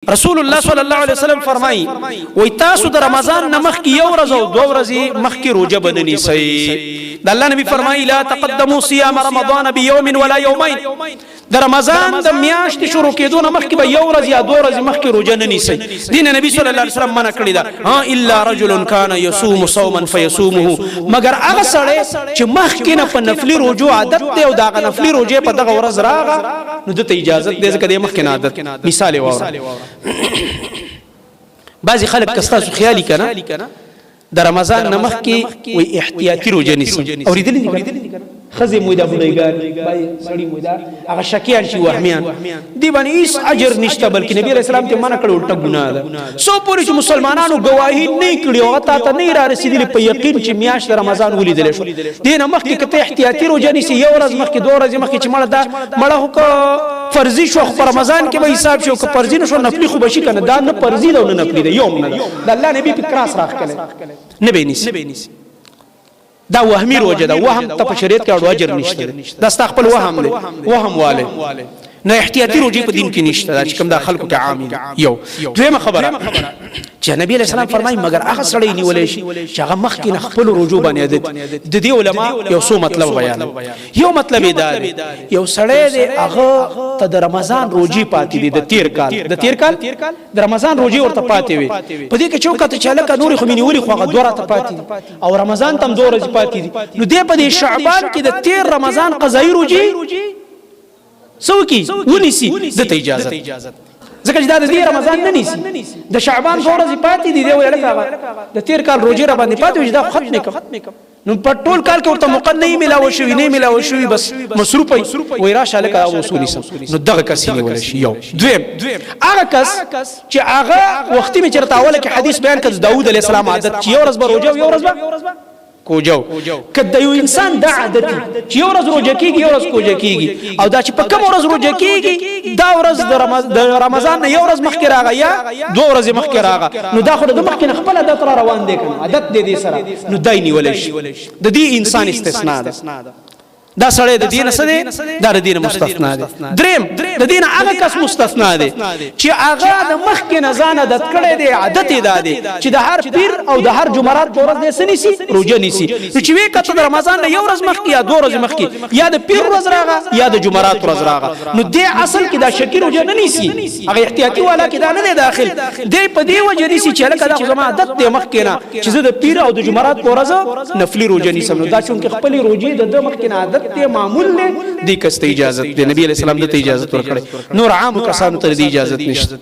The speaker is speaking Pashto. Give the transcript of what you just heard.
رسول الله صلی الله علیه وسلم فرمایي وای تاسو د رمضان نمخ کې یو ورځ او دوه ورځې مخکې روزه بدني سي. د الله نبی فرمایي لا تقدموا صيام رمضان بيوم ولا يومين. د رمضان د میاشتې شروع کېدو نه مخکې به یو ورځ یا دوه ورځې مخکې روزه نه نیسئ. دین نبی صلی الله علیه وسلم منع کړې ده. الا رجل كان يصوم صوما فيصومه، مگر هغه سړی چې مخکې نه په نفلي روزو عادت دی او دغه نفلي روزې په دغه ورځ راغه نو دته اجازه دی ځکه د مخکې نه عادت. مثال یې واوره. بعضې خلک که ستاسو خیالي که نه د رمضان نه مخکې وایي احتیاطي روزه نیسي. اورېدلي دي که نه ښځې مو دا بوډۍ سړي مو دا هغه شکیان چې وهمیان دې باندې هېڅ اجر نشته، بلکې نبي علیه السلام ته منع کړی الټه ګناه ده. څو پورې چې مسلمانانو ګواهي نه کړي هغه تا ته نه را رسېدلي په یقین چې میاشت د رمضان ولیدلی شو. دې نه مخکې که ته احتیاطي روزه نیسي یو ورځ مخکې دوه ورځې مخکې چې مړه دا مړه خو که فرضي شو خو په رمضان کې به حساب شي، که فرضي نه شو نفلي خو به شي که نه. دا نه فرضي ده او نه نفلي ده، یوم نه ده. د الله نبي پې کراس راښکلی نه به یې نیسي. دا وهمي روزه ده. وهم ته په شریعت کې اړو اجر نشته، دا ستا خپل وهم دی، وهم والی. نو احتیاطي روزې په دین کې نشته، دا چې کوم دا خلکو کې عام دي. یو دویمه خبره چې نبی علیه السلام فرمایي مګر هغه سړی نیولی شي چې هغه مخکې نه خپلو روزو باندې عادت. د دې علما یو څو مطلب بیانوي. یو مطلب یې دا دی یو سړی دی هغه ته د رمضان روزې پاتې دي د تېر کال د رمضان روزې ورته پاتې وي. په دې کې چې وکته چې هلکه نورې خو مې نیولي خو هغه دوه راته پاتې دي او رمضان ته هم دوه ورځې پاتې دي. نو دی په دې شعبان کې د تېر رمضان قضایي روزې څه وکړي ونیسي. دته اجازت ځکه چې دا د دې رمضان نه نیسي، د شعبان دوه ورځې پاتې دي. دی ویل هغه د تېر کال روزې را باندې پاتې وي چې دا ختم نه کړم. نو په ټول کال کې ورته موقع نه میلاوه شوي نه میلاوه شوي بس مصروف وي راشه هلکه هغه وصول نیسم. نو دغه کس یې نیولی شي. یو دویم هغه کس چې هغه وختي مې چېرته اوله کې حدیث بیان کړ د داود علیه السلام عادت چې یو ورځ به روژه یو ورځ به کوجو. که د یو انسان دا عادت چې یو ورځ روژه کېږي یو ورځ کوجه کېږي او دا چې په کومه ورځ روژه کېږي دا ورځ د رمضان نه یو ورځ مخکې راغی یا دوه ورځې مخکې راغی نو دا خو د مخکې نه خپل عادت را روان دی که نه عادت دی دې سره نو دی نیولی شي. د دې انسان استثنا ده. دا سړی د دین څه دی؟ دا د دین مستثنا دی. دریم د دین هغه کس مستثنا دی چې هغه د مخکې نه ځان عادت کړی دی. عادت یې دا دی چې د هر پیر او د هر جمعرات په ورځ دی څه نیسي؟ روژه نیسي. نو چې ویې کته د رمضان نه یو ورځ مخکې یا دوه ورځې مخکې یا د پیر ورځ راغه یا د جمعرات ورځ راغه نو دی اصل کې دا شکي روژه نه نیسي. هغه احتیاطي والا کې دا نه دی داخل. دی په دې وجه نیسي چې هلکه دا خو زما عادت دی مخکې نه چې زه د پیر او د جمعرات په ورځ نفلي روژه نیسم. نو دا چونکې خپلې روژې د ده مخکې نه عادت دی معمول دی دې کس ته اجازت دی. نبی علیه السلام دته اجازت ورکړی، نور عام کسانو ته دې اجازت نشته.